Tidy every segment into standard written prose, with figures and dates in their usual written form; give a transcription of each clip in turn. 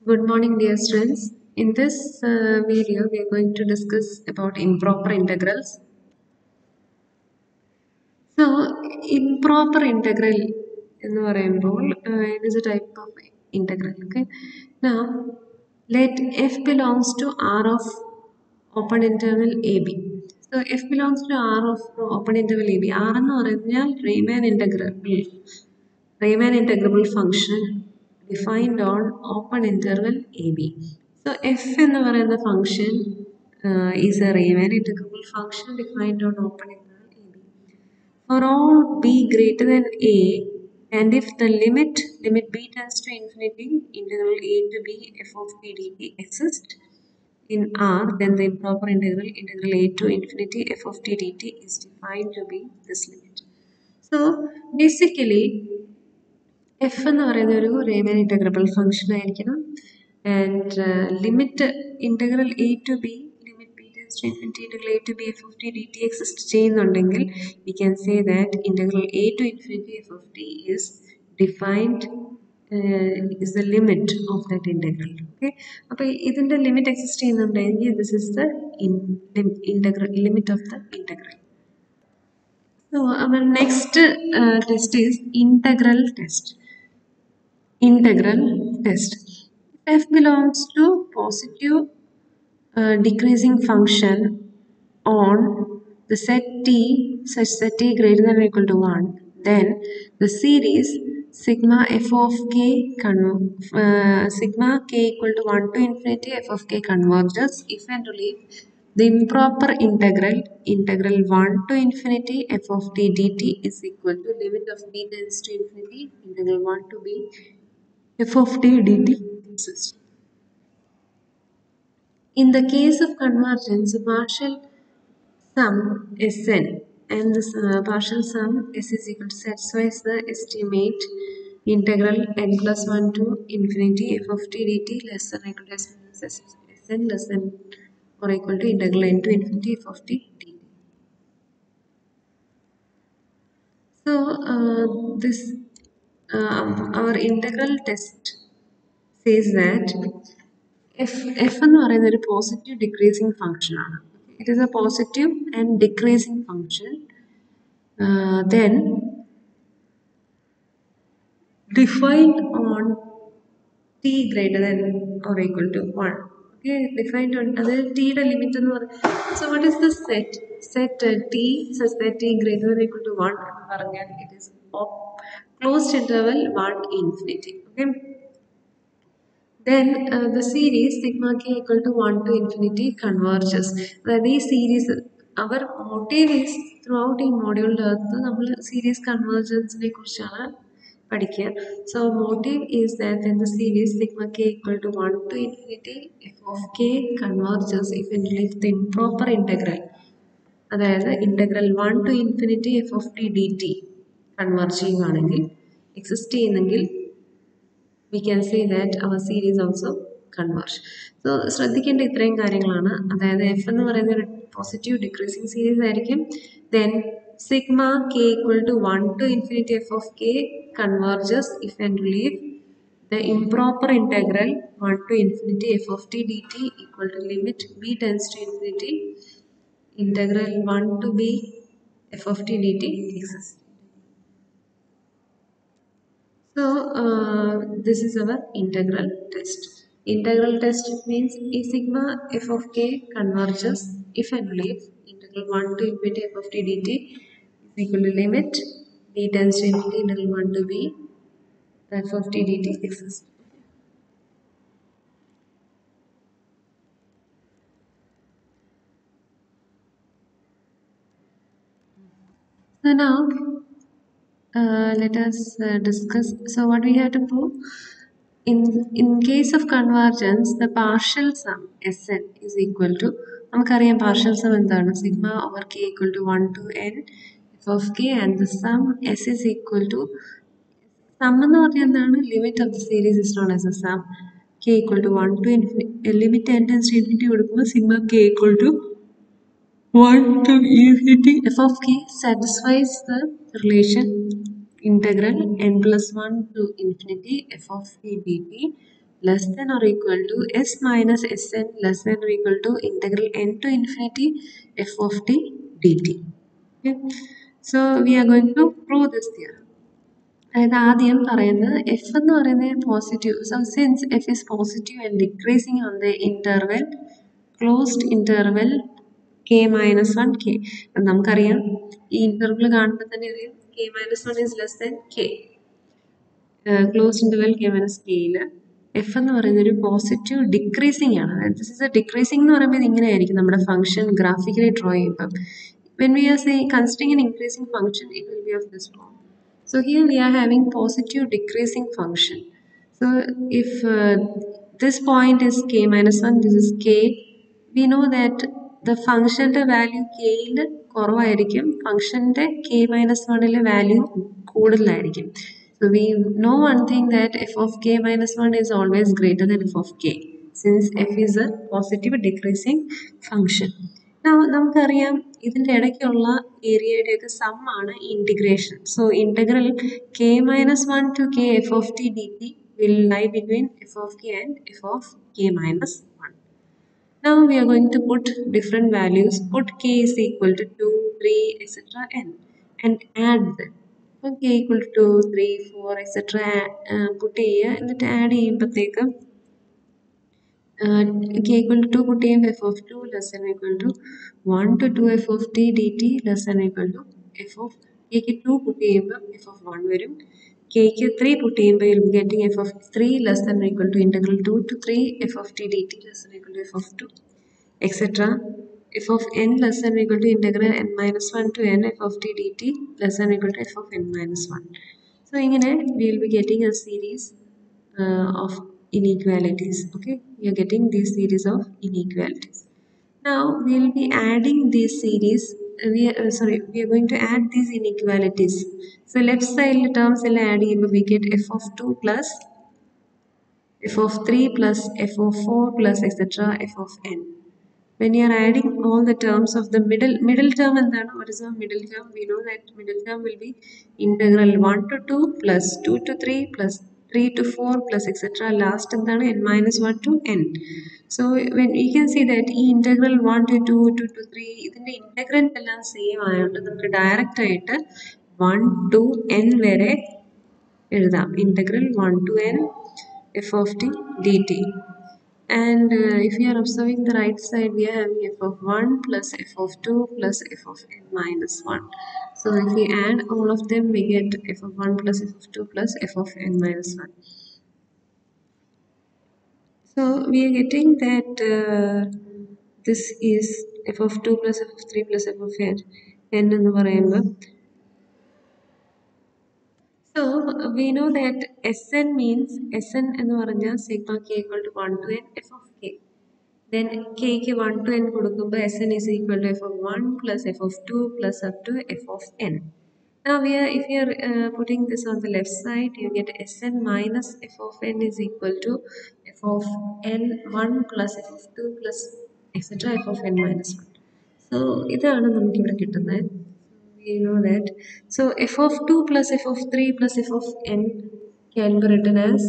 Good morning, dear students. In this video, we are going to discuss about improper integrals. So, improper integral എന്ന് പറയുമ്പോൾ it is a type of integral. Okay. Now, let f belongs to R of open interval AB. So, f belongs to R of open interval AB. R എന്ന് പറഞ്ഞാൽ Riemann integrable function defined on open interval AB. So f എന്ന് പറയുന്ന function is a Riemann integrable function defined on open interval AB. For all b greater than a, and if the limit b tends to infinity, integral a to b f of t dt exists in R, then the improper integral a to infinity f of t dt is defined to be this limit. So basically, f എന്ന് പറയുന്ന ഒരു Riemann integrable function ആയിരിക്കണം and limit integral a to b limit b tends to infinity integral a to b f of t d t exist ചെയ്യുന്നുണ്ടെങ്കിൽ we can say that integral a to infinity f of t is defined is the limit of that integral. Okay, അപ്പോൾ ഇതിന്റെ limit exist ചെയ്യുന്നുണ്ടെങ്കിൽ this is the integral limit of the integral. So our next test is integral test. Integral test. If f belongs to positive decreasing function on the set t such that t greater than or equal to 1, then the series sigma f of k sigma k equal to 1 to infinity f of k converges if and only the improper integral 1 to infinity f of t dt is equal to limit of b tends to infinity integral 1 to b f of t dt exists. In the case of convergence, the partial sum Sn and the partial sum S is equal to satisfies the estimate integral n plus 1 to infinity f of t dt less than or equal to Sn less than or equal to integral n to infinity f of t dt. So this our integral test says that f എന്ന് പറയുന്ന ഒരു positive decreasing function ആണ്. It is A positive and decreasing function then defined on t greater than or equal to 1. Okay, defined on അതായത് ടിയുടെ limit എന്ന് പറയുന്നത്. So what is the set t such that t greater than or equal to 1 എന്ന് പറഞ്ഞാൽ it is closed interval 1 infinity. Okay, then the series sigma k equal to 1 to infinity converges. That is series. Our motive is throughout in module series convergence പഠിക്കുക. So motive is that then the series sigma k equal to 1 to infinity f of k converges if and if the improper integral അതായത് integral 1 to infinity f of t dt converge ചെയ്യുകയാണെങ്കിൽ exist ചെയ്യുന്നെങ്കിൽ we can say that our series also converge. So ശ്രദ്ധിക്കേണ്ട ഇത്രയും കാര്യങ്ങളാണ്. അതായത് f എന്ന് പറയുന്ന ഒരു പോസിറ്റീവ് ഡിക്രീസിങ് സീരീസ് ആയിരിക്കും. Then sigma k equal to 1 to infinity f of k converges if and only if the improper integral 1 to infinity f of t dt equal to limit b tends to infinity integral 1 to b f of t dt exists. So this is our integral test. Integral test means a sigma f of k converges if and only if integral 1 to infinity f of t dt is equal to limit b tends to infinity integral 1 to b f of t dt exists. So now let us discuss. So what we have to prove? In case of convergence, the partial sum Sn is equal to നമുക്കറിയാം partial sum എന്താണ് sigma over k equal to 1 to n f of k and the sum S is equal to sum എന്ന് പറഞ്ഞാൽ എന്താണ് limit of the series is known as a sum k equal to 1 to infinity limit n tends to infinity കൊടുക്കുമ്പോൾ sigma k equal to 1 to infinity f of k satisfies the relation integral n plus 1 to infinity f of k dt less than or equal to s minus Sn less than or equal to integral n to infinity f of t dt. Okay. So we are going to prove this theorem. അതായത് ആദ്യം പറയുന്നത് f എന്ന് പറയുന്നത് positive. So since f is positive and decreasing on the interval closed interval k minus one k. നമുക്കറിയാം ഈ interval കാണുമ്പോൾ തന്നെ അറിയാം k minus one is less than k. Closed interval k minus കെയില് എഫ് എന്ന് പറയുന്ന ഒരു പോസിറ്റീവ് ഡിക്രീസിങ് ആണ്. ദിസ് ഇസ് എ ഡിക്രീസിങ് എന്ന് പറയുമ്പോൾ ഇങ്ങനെയായിരിക്കും നമ്മുടെ ഫംഗ്ഷൻ ഗ്രാഫിക്കലി ഡ്രോ ചെയ്യുമ്പം. When we are saying considering an increasing function, it will be of this form. So here we are having positive decreasing function. So if this point is k minus 1, this is k, we know that the function value k യിൽ കുറവായിരിക്കും, ഫംഗ്ഷൻ്റെ k minus 1 value കൂടുതലായിരിക്കും. So we know one thing, that f of k minus 1 is always greater than f of k, since f is a positive decreasing function. Now നമുക്കറിയാം ഇതിൻ്റെ ഇടയ്ക്കുള്ള ഏരിയയുടെയൊക്കെ some ആണ് integration. So integral k minus 1 to k f of t dt will lie between f of k and f of k minus 1. Now we are going to put different values. Put k is equal to 2, 3, etc. n and add them. So k equal to 2, 3, 4, etc. Put ചെയ്യുക. എന്നിട്ട് add ചെയ്യുമ്പോഴത്തേക്ക് k equal to 2 put ചെയ്യുമ്പോൾ f of 2 less than or equal to 1 to 2 f of t dt less than or equal to f of k ക്ക് 2 put ചെയ്യുമ്പോൾ f of 1 വരും. k ക്ക് 3 put ചെയ്യുമ്പോൾ you'll be getting f of 3 less than or equal to integral 2 to 3 f of t dt less than or equal to f of 2, etc. f of n less than or equal to integral n minus 1 to n f of t dt less than or equal to f of n minus 1. So ഇങ്ങനെ we will be getting a series of inequalities. Okay, we are getting this series of inequalities. Now we will be adding these series. We are going to add these inequalities. So left side terms will add, we get f of 2 plus f of 3 plus f of 4 plus etc. f of n. When you are adding all the terms of the middle term, and then what is the middle term? We know that middle term will be integral 1 to 2 plus 2 to 3 plus 3 to 4 plus etc. Last and then n minus 1 to n. So when you can see that integral 1 to 2 to 3 ഇതിൻ്റെ integrand എല്ലാം same ആയതുകൊണ്ട് നമുക്ക് direct ആയിട്ട് 1 to n വരെ എഴുതാം. integral 1 to n f of t dt. And if you are observing the right side, we are having f of 1 plus f of 2 plus f of n minus 1. So if we add all of them, we get f of 1 plus f of 2 plus f of n minus 1. So we are getting that this is f of 2 plus f of 3 plus f of n എന്ന് പറയുമ്പോൾ. So we know that Sn means Sn എന്ന് പറഞ്ഞാൽ sigma k equal to 1 to n f of k. Then k ക്ക് 1 to n കൊടുക്കുമ്പോൾ Sn is equal to f of 1 plus f of 2 plus up to f of n. Now if you are putting this on the left side, you get Sn minus f of n is equal to f of n 1 plus f of 2 plus etc. f of n minus 1. So ഇതാണ് നമുക്ക് ഇവിടെ കിട്ടുന്നത്. We know that. So f of 2 plus f of 3 plus f of n can be written as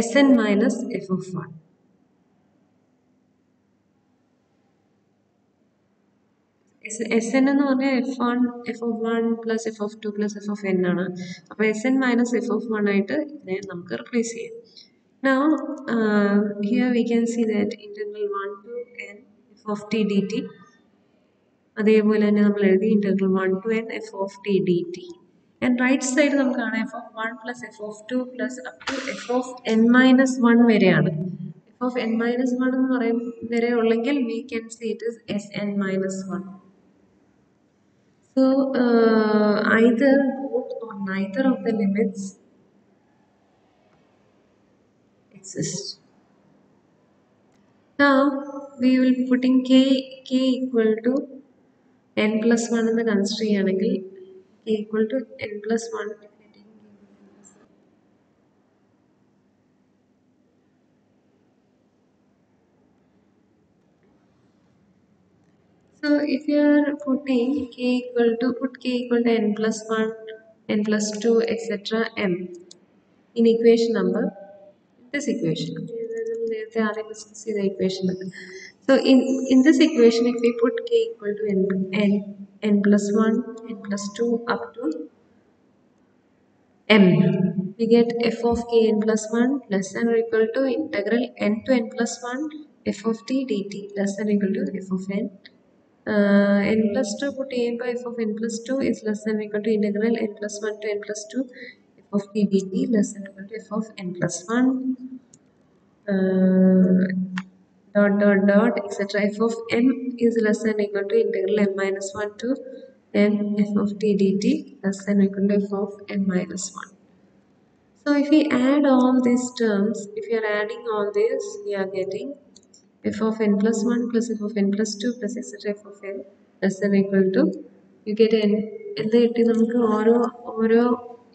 Sn minus f of 1. Sn എന്ന് പറഞ്ഞാൽ f of 1 plus f of 2 plus f of n ആണ്. അപ്പോൾ Sn minus f of 1 ആയിട്ട് ഇതിനെ നമുക്ക് replace ചെയ്യാം. Now here we can see that integral 1 to n f of t dt. അതേപോലെ തന്നെ നമ്മൾ എഴുതി integral 1 to n f of t dt. And right side നമുക്ക് കാണാം f of 1 plus f of 2 plus up to f of n minus 1 വരെയാണ്. f of n minus 1 എന്ന് പറയും വരെ ഉള്ളെങ്കിൽ we can say it is Sn minus 1. So either both or neither of the limits exist. Now we will be putting k equal to n plus 1 എന്ന് consider ചെയ്യുകയാണെങ്കിൽ k equal to n plus 1. So if you are putting k equal to n plus 1, n plus 2, etc. m. in equation number, this equation. See the equation number. So in this equation, if we put k equal to n plus 1, n plus 2 up to m, we get f of k n plus 1 less than or equal to integral n to n plus 1 f of t dt less than or equal to f of n. N plus 2 put a by f of n plus 2 is less than or equal to integral n plus 1 to n plus 2 f of t dt less than or equal to f of n plus 1 dot dot dot etc. f of m is less than or equal to integral m minus 1 to n f of t dt less than or equal to f of n minus 1. So if we add all these terms, if you are adding all this, we are getting f of n plus 1 plus f of n plus 2 plus etc. f of n less than or equal to, you get n. എന്ത് കിട്ടി നമുക്ക് ഓരോ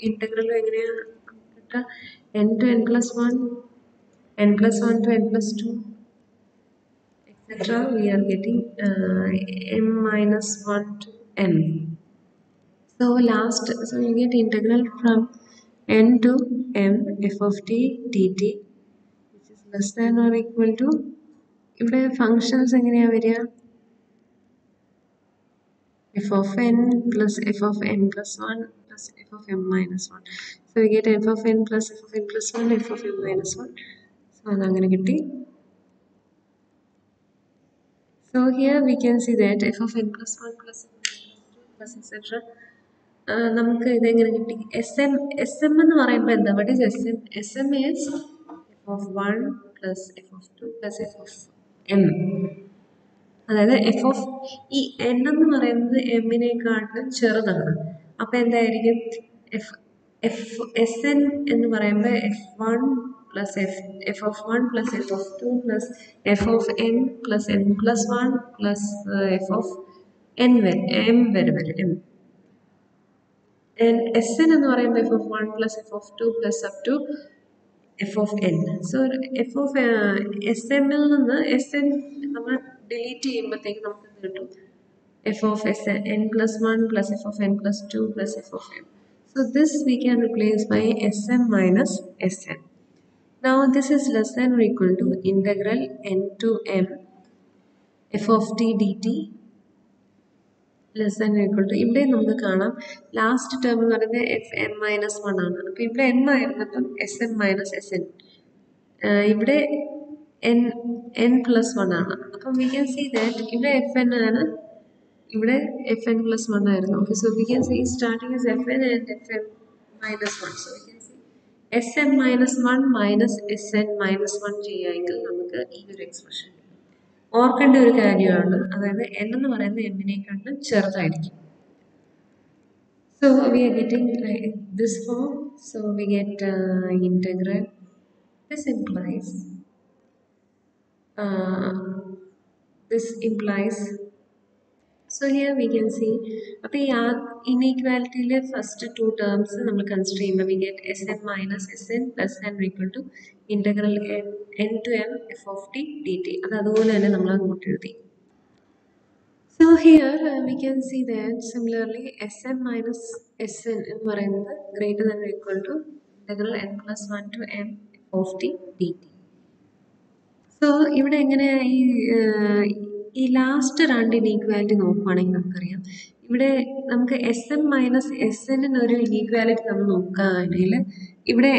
ഇന്റഗ്രലും എങ്ങനെയാണ് കിട്ടുക n to n plus 1, n plus 1 to n plus 2 etc. We are getting m minus 1 to m. So you get integral from n to m f of t dt which is less than or equal to, ഇവിടെ functions എങ്ങനെയാ വരിക f of n plus f of n plus 1 plus f of m minus 1. So we get f of n plus f of n plus 1 f of m minus 1. So അതങ്ങനെ കിട്ടി. So here we can see that f of n plus 1 plus f of n plus 2 plus etc. നമുക്ക് ഇതെങ്ങനെ കിട്ടി S M എന്ന് പറയുമ്പോൾ എന്താ what is S M is F of 1 plus F of 2 plus F of M. അതായത് F of ഈ N എന്ന് പറയുന്നത് എമ്മിനെക്കാട്ടിലും ചെറുതാണ്. അപ്പം എന്തായിരിക്കും എഫ് എഫ് എസ് എൻ എന്ന് പറയുമ്പോൾ F 1 plus F of 1 plus F of 2 plus F of N plus N plus 1 plus F of N വരെ എം വരെ വരും എം. And Sn എന്ന് പറയുമ്പോൾ f of 1 plus f of 2 plus up to f of n. So f of Sn ൽ നിന്ന് Sn നമ്മൾ delete ചെയ്യുമ്പോഴത്തേക്ക് നമുക്ക് എന്ത് കിട്ടും f of n plus 1 plus f of n plus 2 plus f of m. So this we can replace by Sm minus Sn. Now this is less than or equal to integral n to m f of t dt less than equal to, ഇവിടെ നമുക്ക് കാണാം last term എന്ന് പറയുന്നത് F m minus 1 ആണ്. അപ്പോൾ ഇവിടെ n ആയിരുന്നപ്പം s m minus s n, ഇവിടെ എൻ പ്ലസ് 1 ആണ്. അപ്പം വി ക്യാൻ സീ ദാറ്റ് ഇവിടെ എഫ് എൻ ആണ്, ഇവിടെ എഫ് എൻ പ്ലസ് 1 ആയിരുന്നു. Okay, so we can see starting is f n and f m minus 1. So we can see s m minus 1 minus s n minus 1 ചെയ്യുമെങ്കിൽ നമുക്ക് ഈ ഒരു expression ഓർക്കേണ്ട ഒരു കാര്യമാണ്, അതായത് n എന്ന് പറയുന്നത് എമ്മിനെക്കാട്ടിലും ചെറുതായിരിക്കും. So we are getting this form. So we get integral. This implies. So here we can see. അപ്പോൾ ഈ inequalityയിലെ first two terms നമ്മൾ consider ചെയ്യുമ്പോൾ we get Sn minus Sn less than or equal to integral n to m f of t dt. അത് അതുപോലെ തന്നെ നമ്മൾ അങ്ങോട്ട് എഴുതി. So here we can see that similarly Sn minus Sn എന്ന് പറയുന്നത് greater than or equal to integral n plus 1 to m f of t dt. So ഇവിടെ എങ്ങനെ ഈ ലാസ്റ്റ് രണ്ട് ഇനീക്വാലിറ്റി നോക്കുകയാണെങ്കിൽ നമുക്കറിയാം, ഇവിടെ നമുക്ക് എസ് എം മൈനസ് എസ് എന്നിനൊരു ഇനീക്വാലിറ്റി നമ്മൾ നോക്കുകയാണെങ്കിൽ ഇവിടെ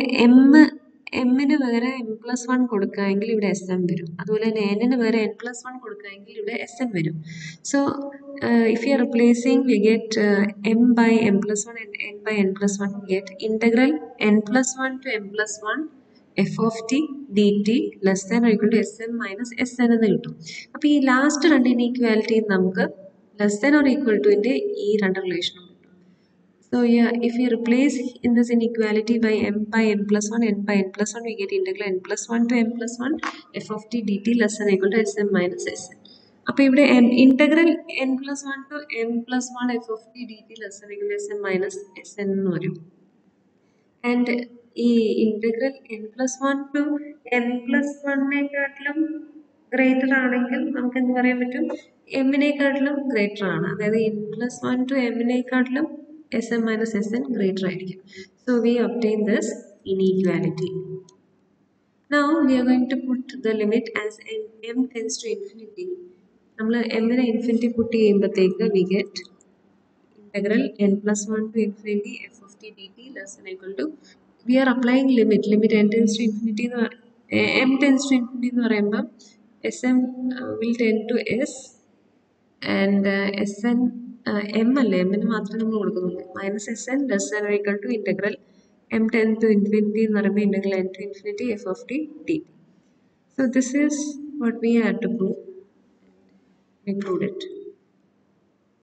എമ്മിന് പകരം എം പ്ലസ് 1 കൊടുക്കുകയെങ്കിൽ ഇവിടെ എസ് എം വരും. അതുപോലെ തന്നെ എന്നിന് പകരം എൻ പ്ലസ് 1 കൊടുക്കുകയെങ്കിൽ ഇവിടെ എസ് എൻ വരും. So if you are replacing we get m by m plus 1 and n by n plus 1 we get integral n plus 1 to m plus 1 f of t d t less than or equal to s n minus s n എന്ന് കിട്ടും. അപ്പോൾ ഈ last രണ്ട് inequality നമുക്ക് less than or equal ടുവിൻ്റെ ഈ രണ്ട് റിലേഷനും കിട്ടും. So yeah, if we replace in this inequality by m plus 1, n by n plus 1, we get integral n plus 1 to m plus 1 f of t dt less than or equal to sm minus sn. അപ്പോൾ ഇവിടെ integral n plus 1 to m plus 1 f of t dt less than or equal to sm minus sn എന്ന് വരും. And ഈ integral n plus 1 to m plus 1-നെക്കാട്ടിലും greater ആണെങ്കിൽ നമുക്ക് എന്ത് പറയാൻ പറ്റും, എമ്മിനെക്കാട്ടിലും ഗ്രേറ്റർ ആണ്. അതായത് n plus 1 to m-നെക്കാട്ടിലും Sm minus Sn greater ആയിരിക്കും. So we obtain this inequality. Now we are going to put the limit as m tends to infinity. നമ്മൾ m-നെ ഇൻഫിനിറ്റി പുട്ട് ചെയ്യുമ്പോഴത്തേക്ക് we get integral n plus 1 to infinity f of t dt less than equal to, we are applying limit n tends to infinity m tends to infinity എന്ന് പറയുമ്പോൾ sm will tend to s and sn m അല്ലേ m ന് മാത്രമേ നമ്മൾ കൊടുക്കുന്നുള്ളൂ minus sn less than or equal to integral m tend to infinity എന്ന് പറയുമ്പോൾ integral n to infinity f of t dt. So this is what we had to prove. We proved it.